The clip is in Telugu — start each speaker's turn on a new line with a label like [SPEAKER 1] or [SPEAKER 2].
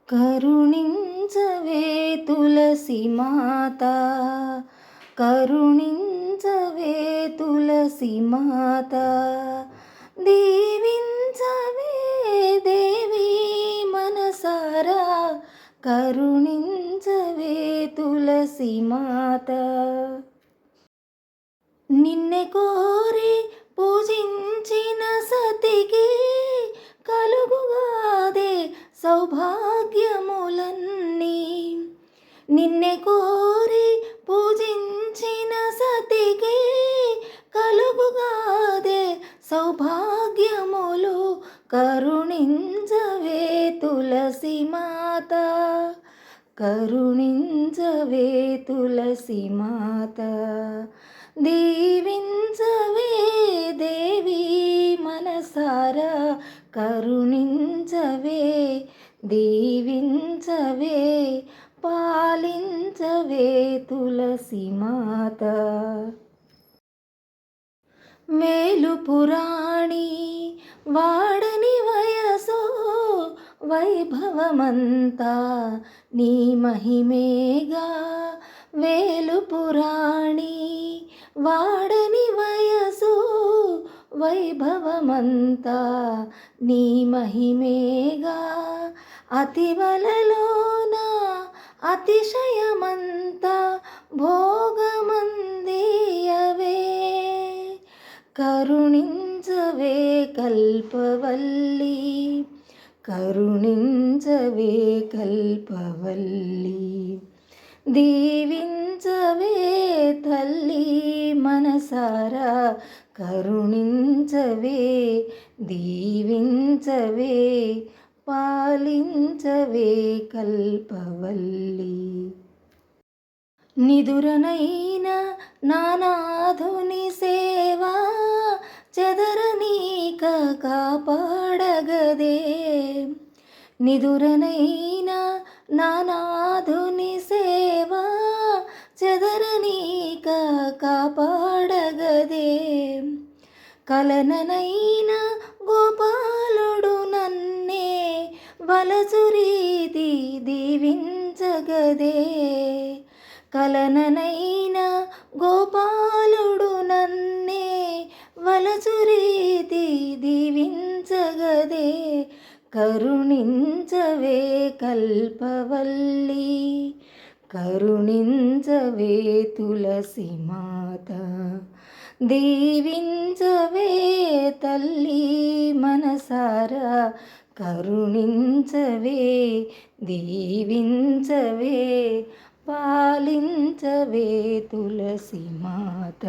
[SPEAKER 1] కరుణించవే తులసి మాత, కరుణించవే తులసి మాత, దీవించవే దేవి మనసారా, కరుణించవే తులసి మాత. నిన్నే కోరి పూజించిన సతికి కలుగుగాదే సౌభాగ్యములన్నీ. నిన్నే కోరి పూజించిన సతికి కలుగుగాదే సౌభాగ్యములు, కరుణించవే తులసి మాత, కరుణించవే తులసి మాత, దీవించవే దేవి మనసారా, కరుణించవే దీవించవే పాలించవే తులసి మాత. వేలుపురాణి వాడని వయసో వైభవమంతా నీ మహిమేగా, వేలుపురాణి వాడని వయసు వైభవమంతా నీ మహిమేగా, అతివలలోన అతిశయమంతా భోగమందియవే, కరుణించవే కల్పవల్లి, కరుణించవే కల్పవల్లి, దీవించవే తల్లి మనసారా, కరుణించవే దీవించవే పాలించవే కల్పవల్లి. నిదురనైన నానాధుని సేవా చెదరనీక కాపాడగదే, నిదురనైన నానాధుని సేవా చెదరనీక కాపాడగదే, కలననైన గోపాలుడు నన్నే వలచురీతి దీవించగదే, కలననైన గోపాలుడు నన్నే వలచురీతి దీవించగదే, కరుణించవే కల్పవల్లి, కరుణించవే తులసి మాత, దీవించవే తల్లి మనసారా, కరుణించవే దీవించవే పాలించవే తులసి మాత.